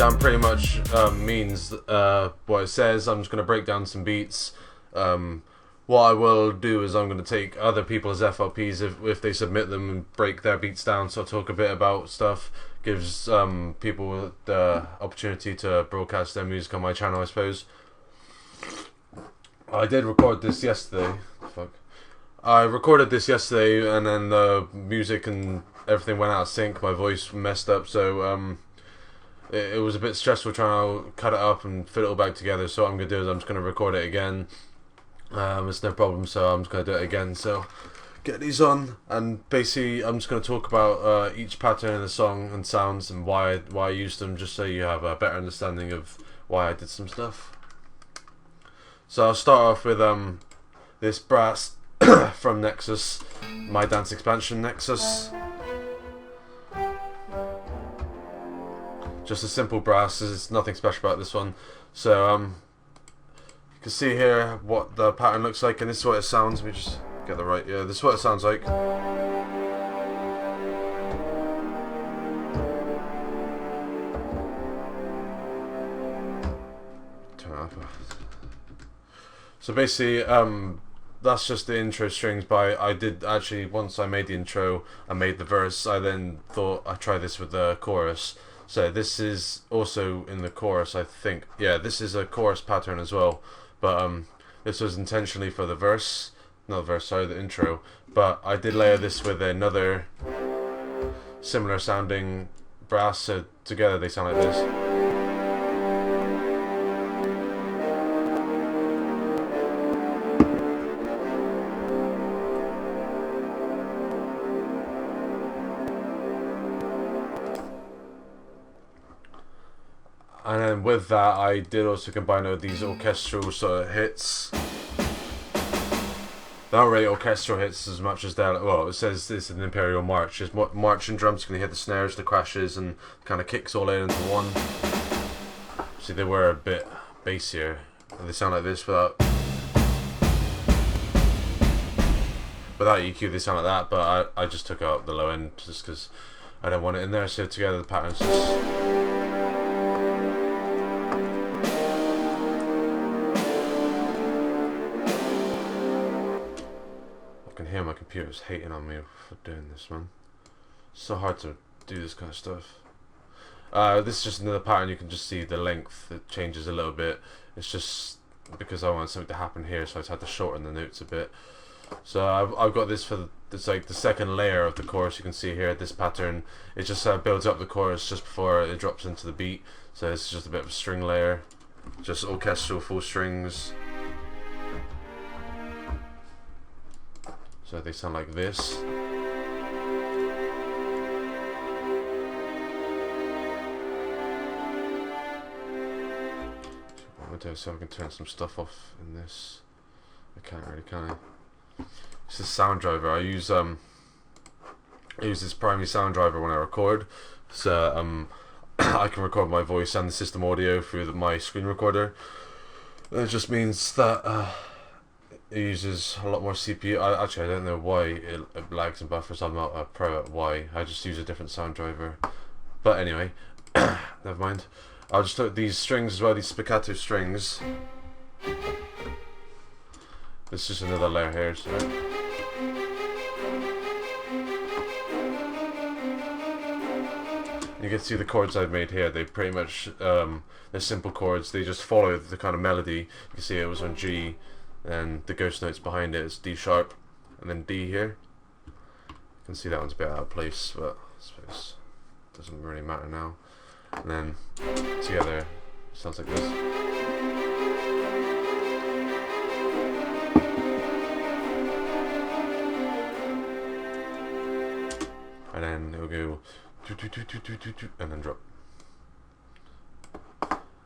breakdown pretty much means what it says. I'm just going to break down some beats. What I will do is I'm going to take other people's FLPs if they submit them and break their beats down. So I'll talk a bit about stuff. Gives people the opportunity to broadcast their music on my channel, I suppose. I did record this yesterday. Fuck. I recorded this yesterday, and then the music and everything went out of sync. My voice messed up, so it was a bit stressful trying to cut it up and fit it all back together. So what I'm gonna do is I'm just gonna record it again. It's no problem, so I'm just gonna do it again. So get these on, and basically I'm just gonna talk about each pattern in the song and sounds and why I used them, just so you have a better understanding of why I did some stuff. So I'll start off with this brass from Nexus, my dance expansion Nexus. Just a simple brass. There's nothing special about this one. So you can see here what the pattern looks like, and this is what it sounds. Let me just get the right. Yeah, this is what it sounds like. Turn it up. So basically, that's just the intro strings. But I did actually, once I made the intro, I made the verse. I then thought I'd try this with the chorus. So this is also in the chorus, I think. Yeah, this is a chorus pattern as well. But this was intentionally for the verse, not the verse, sorry, the intro. But I did layer this with another similar sounding brass. So together they sound like this. And then with that, I did also combine with these orchestral sort of hits. They're not really orchestral hits as much as they're, well, it says this is an Imperial March. Just marching drums, you can hear the snares, the crashes, and kind of kicks all in into one. See, they were a bit bassier. They sound like this without EQ, they sound like that, but I just took out the low end just because I don't want it in there. So together the patterns just... I can hear my computer's hating on me for doing this, man. It's so hard to do this kind of stuff. This is just another pattern. You can just see the length, it changes a little bit. It's just because I want something to happen here, so I just had to shorten the notes a bit. So I've got this for it's like the second layer of the chorus. You can see here this pattern. It just builds up the chorus just before it drops into the beat. So this is just a bit of a string layer, just orchestral full strings. So they sound like this. What I'm gonna do is see if I can turn some stuff off in this. I can't really, can I? It's a sound driver. I use this primary sound driver when I record. So I can record my voice and the system audio through my screen recorder. It just means that it uses a lot more CPU. I don't know why it lags and buffers. I'm not a pro at why. I just use a different sound driver. But anyway, never mind. I'll just look at these strings as well, these spiccato strings. This is just another layer here. So. You can see the chords I've made here. They pretty much, they're simple chords. They just follow the kind of melody. You can see it was on G. And the ghost notes behind it is D sharp and then D here. You can see that one's a bit out of place, but I suppose it doesn't really matter now. And then together it sounds like this. And then it'll go and then drop.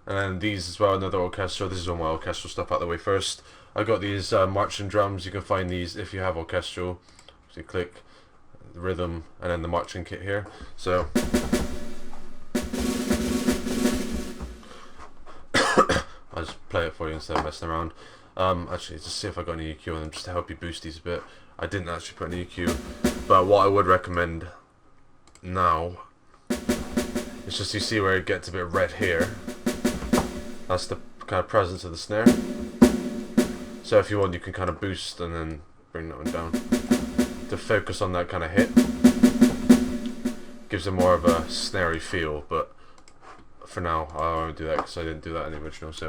And then these as well, another orchestral. This is all my orchestral stuff out of the way first. I got these marching drums. You can find these if you have orchestral. So you click the rhythm and then the marching kit here. So I'll just play it for you instead of messing around. Actually, just see if I got any EQ on them just to help you boost these a bit. I didn't actually put an EQ, but what I would recommend now It's just you see where it gets a bit red here. That's the kind of presence of the snare. So if you want, you can kind of boost and then bring that one down to focus on that kind of hit. Gives it more of a snarey feel, but for now I won't do that because I didn't do that in the original. So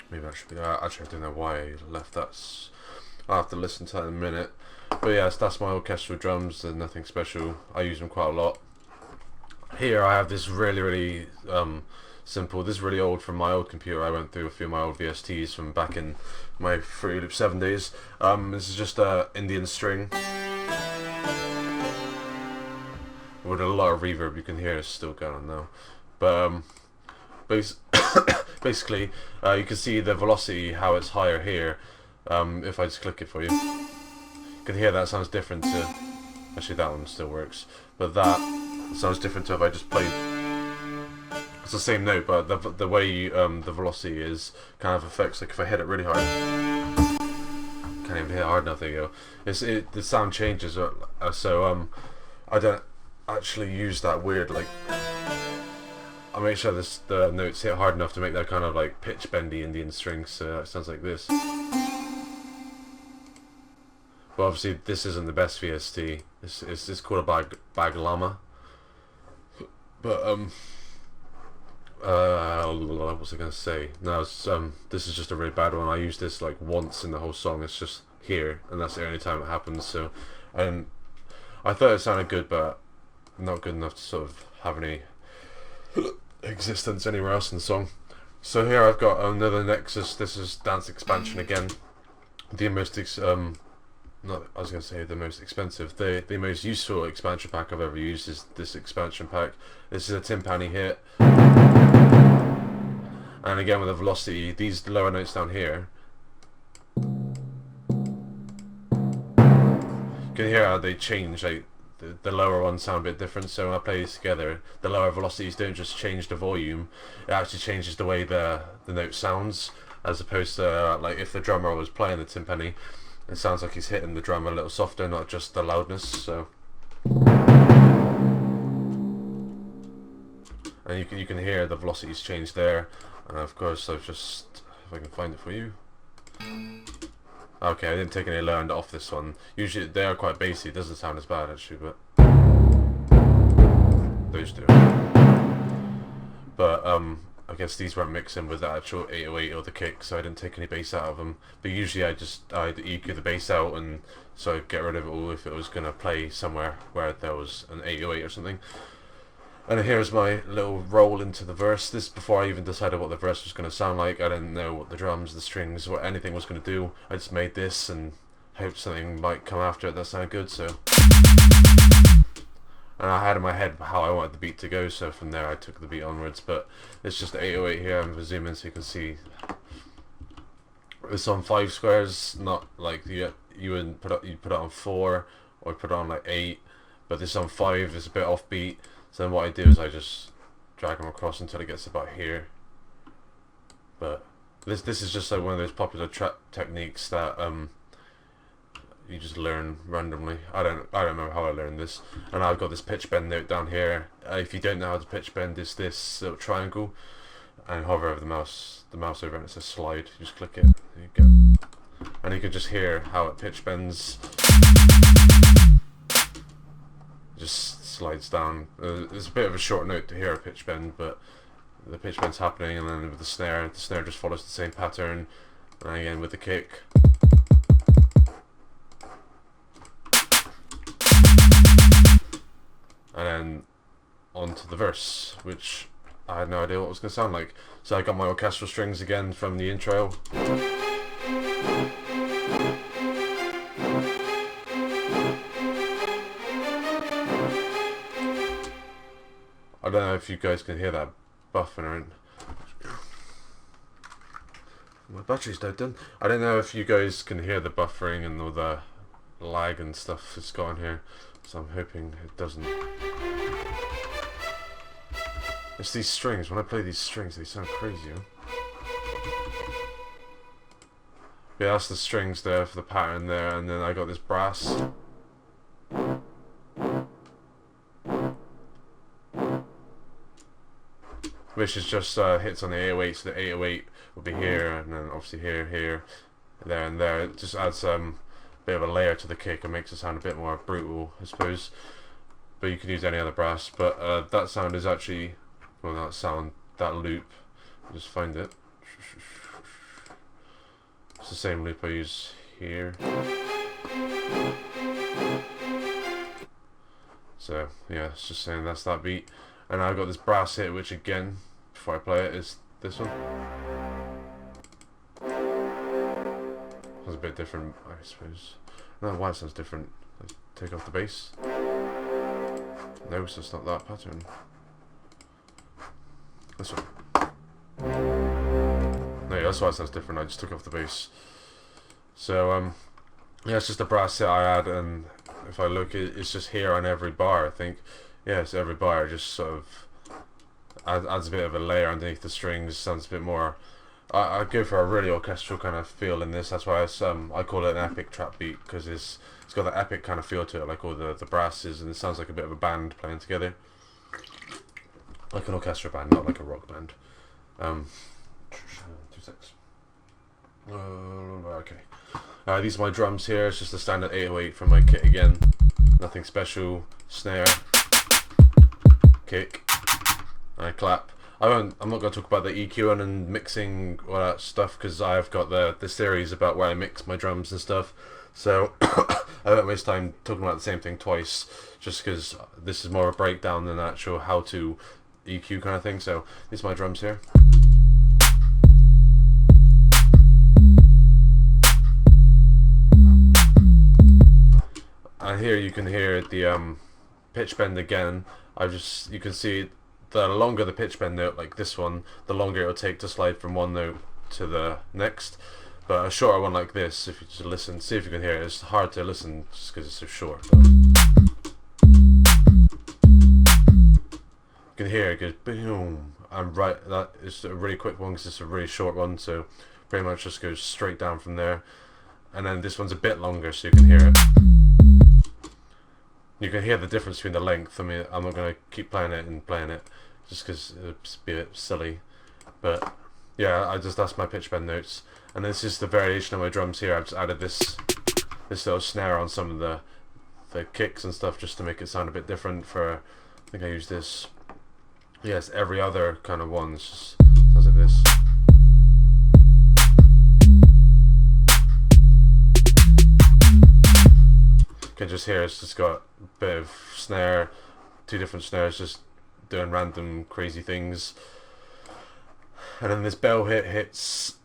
maybe I should be. Actually, I don't know why I left that. I'll have to listen to that in a minute. But yes, that's my orchestral drums. There's nothing special. I use them quite a lot. Here I have this really simple. This is really old from my old computer. I went through a few of my old VSTs from back in my Fruity Loop 7 days. This is just a Indian string with a lot of reverb. You can hear it's still going on now. But basically, you can see the velocity, how it's higher here. If I just click it for you, you can hear that sounds different to. Actually, that one still works, but that sounds different to if I just played. It's the same note, but the way the velocity is kind of affects. Like if I hit it really hard, can't even hit it hard enough. There you go. The sound changes. So I don't actually use that weird like. I make sure the notes hit hard enough to make that kind of like pitch bendy Indian string. So it sounds like this. But obviously this isn't the best VST. It's called a bag llama. But what was I gonna say? No, this is just a really bad one. I use this like once in the whole song. It's just here, and that's the only time it happens. So, I thought it sounded good, but not good enough to sort of have any existence anywhere else in the song. So here I've got another Nexus. This is Dance Expansion again. The most I was going to say the most expensive. The most useful expansion pack I've ever used is this expansion pack. This is a timpani hit. And again with the velocity, these lower notes down here, you can hear how they change. Like the lower ones sound a bit different. So when I play these together, the lower velocities don't just change the volume, it actually changes the way the note sounds, as opposed to like if the drummer was playing the timpani, it sounds like he's hitting the drum a little softer, not just the loudness. So, and you can hear the velocities change there. And of course, I've just, if I can find it for you. Okay, I didn't take any low end off this one. Usually they are quite bassy. It doesn't sound as bad actually, but those do. But I guess these weren't mixing with the actual 808 or the kick, so I didn't take any bass out of them. But usually I'd EQ the bass out, and so I'd get rid of it all if it was gonna play somewhere where there was an 808 or something. And here's my little roll into the verse. This before I even decided what the verse was gonna sound like. I didn't know what the drums, the strings, what anything was gonna do. I just made this and hoped something might come after it that sounded good. So. And I had in my head how I wanted the beat to go, so from there I took the beat onwards. But it's just 808 here. I'm zooming so you can see. It's on 5 squares, not like you would put it on 4 or put it on like 8. But this on 5 is a bit offbeat. So then what I do is I just drag them across until it gets about here. But this is just like one of those popular trap techniques that you just learn randomly. I don't know how I learned this. And I've got this pitch bend note down here. If you don't know how to pitch bend, it's this little triangle, and hover over the mouse over and it says slide. You just click it. There you go. And you can just hear how it pitch bends. It just slides down. It's a bit of a short note to hear a pitch bend, but the pitch bend's happening, and then with the snare just follows the same pattern. And again with the kick. And then onto the verse, which I had no idea what it was going to sound like. So I got my orchestral strings again from the intro. I don't know if you guys can hear that buffering. My battery's dead then. I don't know if you guys can hear the buffering and all the lag and stuff it's got on here. So I'm hoping it doesn't. It's these strings. When I play these strings, they sound crazy. Huh? Yeah, that's the strings there for the pattern there, and then I got this brass. Which is just hits on the 808, so the 808 will be here, and then obviously here, here, there and there. It just adds a bit of a layer to the kick and makes it sound a bit more brutal, I suppose. But you can use any other brass, but that sound is actually, well, that loop, I'll just find it. It's the same loop I use here. So yeah, it's just saying that's that beat. And I've got this brass hit, which again, before I play it, is this one. Sounds a bit different, I suppose. I don't know why it sounds different. Let's take off the bass. No, so it's not that pattern. This one. No, yeah, that's why it sounds different. I just took off the bass. So yeah, it's just a brass hit I add, and if I look, it's just here on every bar, I think. Yeah, so every bar just sort of adds a bit of a layer underneath the strings. Sounds a bit more. I go for a really orchestral kind of feel in this. That's why I call it an epic trap beat, because it's got that epic kind of feel to it, like all the brasses, and it sounds like a bit of a band playing together, like an orchestra band, not like a rock band. 2 seconds. Okay. These are my drums here. It's just a standard 808 from my kit again. Nothing special. Snare, kick, and I clap. I'm not going to talk about the EQing and mixing all that stuff, because I've got the series about where I mix my drums and stuff. So I don't waste time talking about the same thing twice, just because this is more of a breakdown than actual how to EQ kind of thing. So these are my drums here. And here you can hear the pitch bend again. You can see the longer the pitch bend note, like this one, the longer it'll take to slide from one note to the next. But a shorter one like this, if you just listen, see if you can hear it. It's hard to listen just because it's so short. But you can hear it goes boom, and right, that is a really quick one because it's a really short one, so pretty much just goes straight down from there. And then this one's a bit longer, so you can hear it. You can hear the difference between the length. I mean, I'm not going to keep playing it and playing it, just because it'd be a bit silly. But yeah, that's my pitch bend notes. And this is the variation of my drums here. I've just added this little snare on some of the kicks and stuff, just to make it sound a bit different. I think I use this. Yes, every other kind of one. It's just sounds like this. You can just hear it's just got a bit of snare, 2 different snares just doing random crazy things. And then this bell hits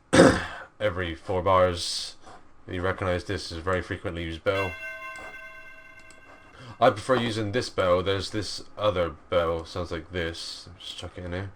every 4 bars. You recognise this is a very frequently used bell. I prefer using this bell. There's this other bell, sounds like this. Just chuck it in here.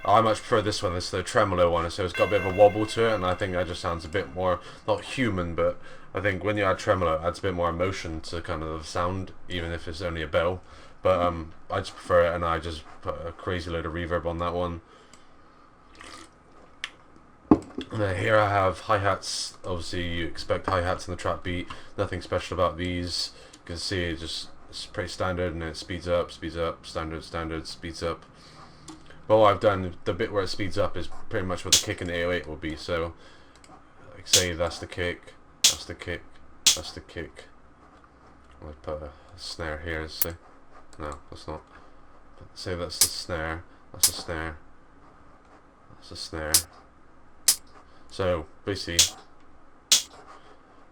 I much prefer this one. It's the tremolo one, so it's got a bit of a wobble to it, and I think that just sounds a bit more, not human, but I think when you add tremolo, it adds a bit more emotion to kind of the sound, even if it's only a bell. But I just prefer it, and I just put a crazy load of reverb on that one. And then here I have hi-hats. Obviously you expect hi-hats in the trap beat. Nothing special about these. You can see it's pretty standard, and it speeds up, standard, speeds up. But what I've done, the bit where it speeds up is pretty much what the kick in the 808 will be. So, like, say that's the kick, that's the kick, that's the kick. I'll put a snare here, say. No, that's not. Say that's the snare, that's the snare, that's the snare. So, basically,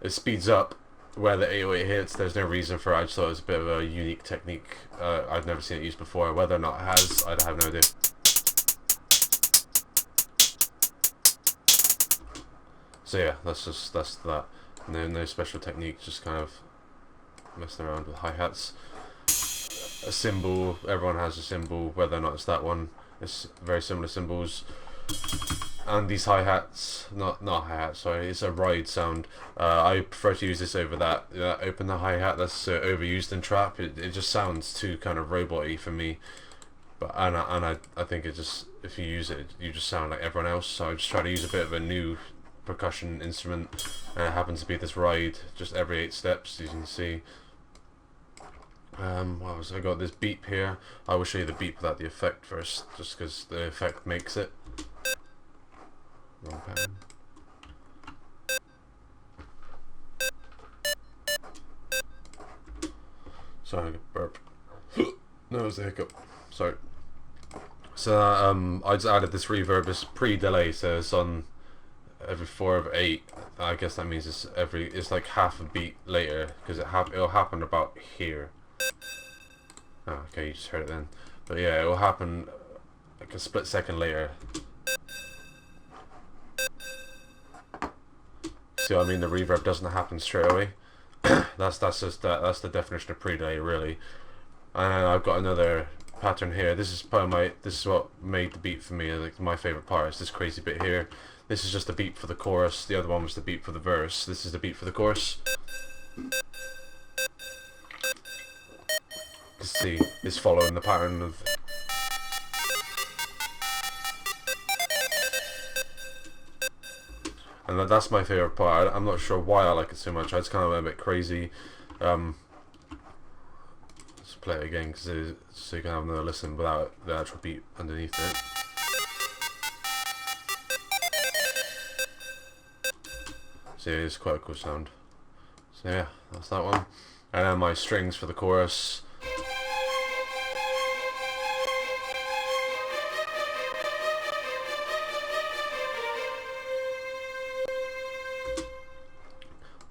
it speeds up where the 808 hits. There's no reason for it. I just thought it was a bit of a unique technique. I've never seen it used before. Whether or not it has, I have no idea. So yeah, that's that. No special technique, just kind of messing around with hi-hats. A cymbal, everyone has a cymbal, whether or not it's that one. It's very similar cymbals. And these hi-hats, not hi-hats, sorry, it's a ride sound. I prefer to use this over that. Open the hi-hat, that's so overused in trap. It just sounds too kind of robot-y for me. But I think it just, if you use it, you just sound like everyone else. So I just try to use a bit of a new percussion instrument, and it happens to be this ride, just every 8 steps, as you can see. What else? I got this beep here. I will show you the beep without the effect first, just because the effect makes it. Wrong pattern. Sorry, I got burp. No, it was a hiccup. Sorry. So I just added this reverb. It's pre-delay, so it's on every 4 of 8. I guess that means it's like half a beat later, because it'll happen about here. Oh, okay, you just heard it then. But yeah, it will happen like a split second later. See what I mean? The reverb doesn't happen straight away. that's the definition of pre-delay, really. And I've got another pattern here. This is what made the beat for me. Like my favorite part is this crazy bit here. This is just the beat for the chorus. The other one was the beat for the verse. This is the beat for the chorus. You see, it's following the pattern of. And that's my favorite part. I'm not sure why I like it so much. I just kind of went a bit crazy. Let's play it again, so you can have another listen without the actual beat underneath it. So yeah, it's quite a cool sound. So yeah, that's that one. And then my strings for the chorus.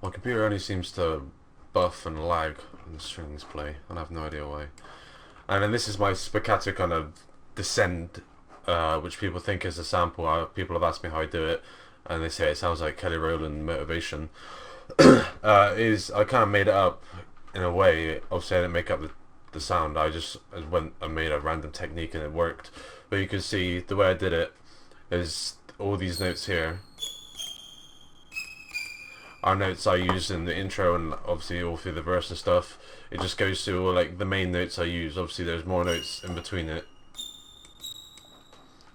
My computer only seems to buff and lag when the strings play, and I have no idea why. And then this is my spiccato kind of descend, which people think is a sample. People have asked me how I do it, and they say it sounds like Kelly Rowland Motivation. I kind of made it up in a way. Obviously I didn't make up the sound, I went and made a random technique and it worked. But you can see the way I did it is all these notes here are notes I use in the intro and obviously all through the verse and stuff. It just goes through all like the main notes I use. Obviously there's more notes in between it,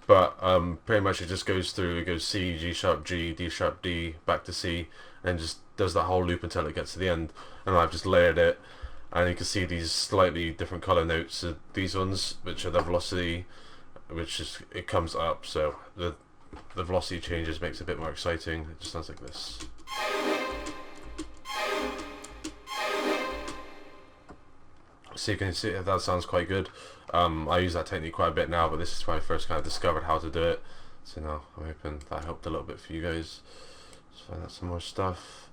but pretty much it just goes through. It goes C, G sharp, G, D sharp, D, back to C, and just does that whole loop until it gets to the end. And I've just layered it, and you can see these slightly different color notes. These ones, which are the velocity, which is, it comes up, so the velocity changes, makes it a bit more exciting. It just sounds like this. So you can see that sounds quite good. I use that technique quite a bit now, but this is when I first kind of discovered how to do it. So now I'm hoping that helped a little bit for you guys. Let's find out some more stuff.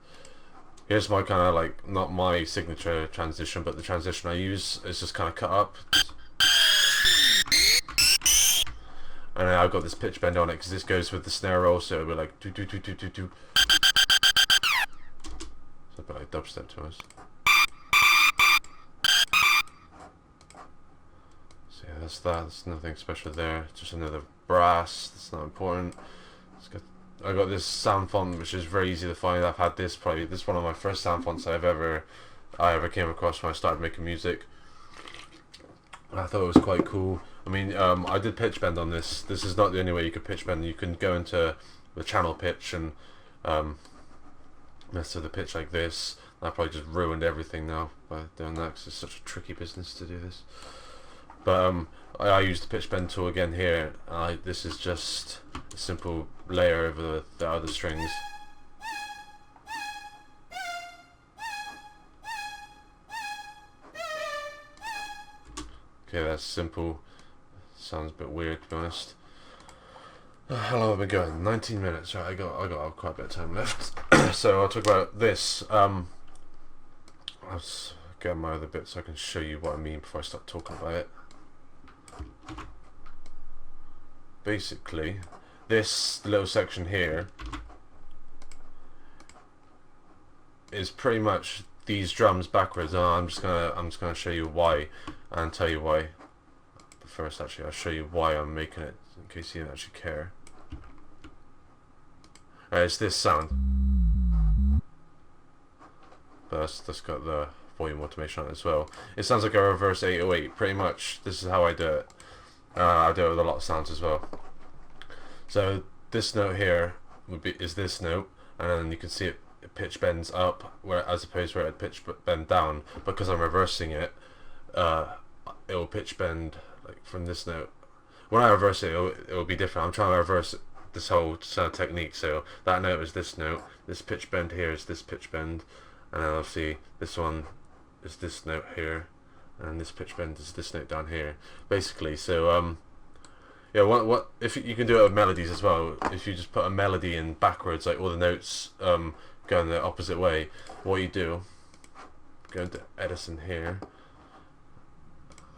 Here's my kind of like, not my signature transition, but the transition I use is just kind of cut up. And then I've got this pitch bend on it because this goes with the snare roll, so it'll be like do do do do do do. It's a bit like dubstep to us. So yeah, that's that. There's nothing special there. Just another brass. That's not important. I got this sound font, which is very easy to find. I've had this probably. This is one of my first sound fonts I ever came across when I started making music. I thought it was quite cool. I mean, I did pitch bend on this. This is not the only way you could pitch bend. You can go into the channel pitch and mess with the pitch like this. I probably just ruined everything now by doing that because it's such a tricky business to do this. But I use the pitch bend tool again here. This is just a simple layer over the other strings. Okay, that's simple. Sounds a bit weird, to be honest. How long have I been going? 19 minutes. Right, I got quite a bit of time left. So I'll talk about this. I'll just get my other bit so I can show you what I mean before I start talking about it. Basically, this little section here is pretty much these drums backwards. I'm just gonna show you why and tell you why. But first, actually, I'll show you why I'm making it in case you don't actually care. It's this sound, but that's got the volume automation on it as well. It sounds like a reverse 808. Pretty much, this is how I do it. I do it with a lot of sounds as well. So this note here is this note, and then you can see it pitch bends up, where as opposed to where it pitch bend down. Because I'm reversing it, it will pitch bend like from this note. When I reverse it, it will be different. I'm trying to reverse this whole technique. So that note is this note. This pitch bend here is this pitch bend, and then obviously this one is this note here, and this pitch bend is this note down here. Basically, so yeah, what if you can do it with melodies as well? If you just put a melody in backwards, like all the notes going the opposite way, what you do? Go into Edison here.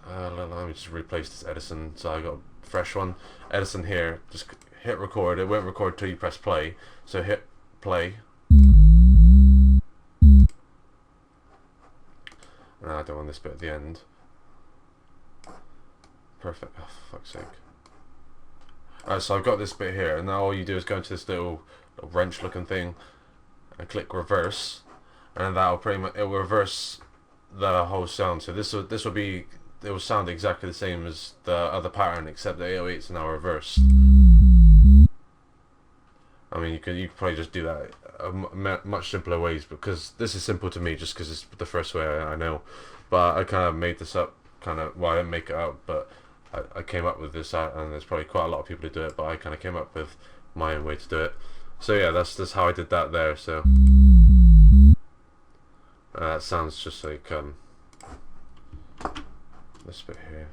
Let me just replace this Edison, so I got a fresh one. Edison here, just hit record. It won't record till you press play. So hit play. And I don't want this bit at the end. Perfect. Oh, for fuck's sake. Alright, so I've got this bit here, and now all you do is go into this little wrench looking thing and click reverse, and that'll pretty much, it will reverse the whole sound. So this will be, it will sound exactly the same as the other pattern, except the 808s are now reversed. I mean, you could probably just do that much simpler ways, because this is simple to me just because it's the first way I know. But I kind of made this up, well, I didn't make it up, but I came up with this, and there's probably quite a lot of people who do it, but I kind of came up with my own way to do it. So yeah, that's how I did that there. So that sounds just like this bit here,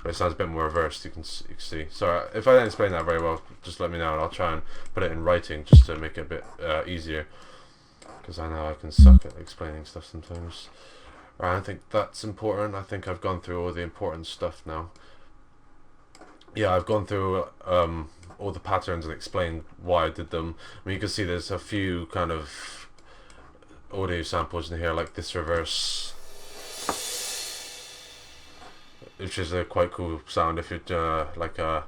but it sounds a bit more reversed. You can see. So if I don't explain that very well, just let me know, and I'll try and put it in writing just to make it a bit easier, because I know I can suck at explaining stuff sometimes. Right, I think that's important. I think I've gone through all the important stuff now. Yeah, I've gone through all the patterns and explained why I did them. I mean, you can see there's a few kind of audio samples in here, like this reverse, which is a quite cool sound if you're doing like an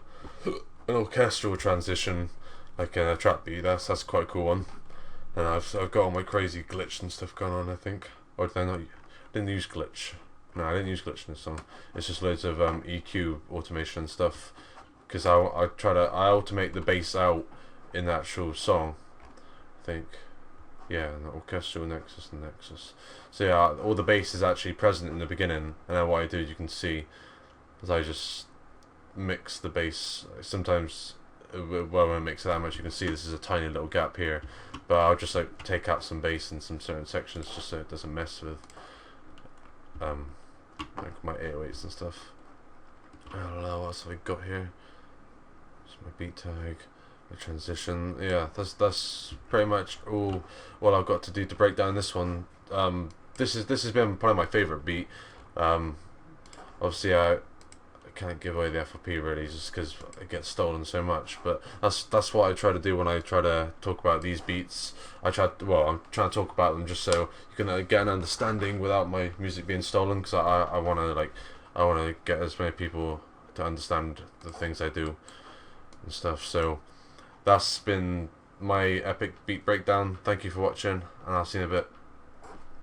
orchestral transition, like in a trap beat. That's quite a cool one. And I've got all my crazy glitch and stuff going on, I think. Or did I not? Didn't use glitch. No, I didn't use glitch in this song. It's just loads of EQ automation and stuff, because I automate the bass out in the actual song, I think. Yeah, and the orchestral nexus and nexus. So yeah, all the bass is actually present in the beginning, and then what I do, you can see, is I just mix the bass. Sometimes, well, when I mix it that much, you can see this is a tiny little gap here, but I'll just like take out some bass in some certain sections just so it doesn't mess with like my 808s and stuff. I don't know what else have I got here. It's my beat tag, my transition. Yeah, that's pretty much all what I've got to do to break down this one. This has been probably my favourite beat. Obviously I can't give away the FOP really, just because it gets stolen so much, but that's what I try to do when I try to talk about these beats. I'm trying to talk about them just so you can get an understanding without my music being stolen, because I want to get as many people to understand the things I do and stuff. So that's been my epic beat breakdown. Thank you for watching, and I'll see you in a bit.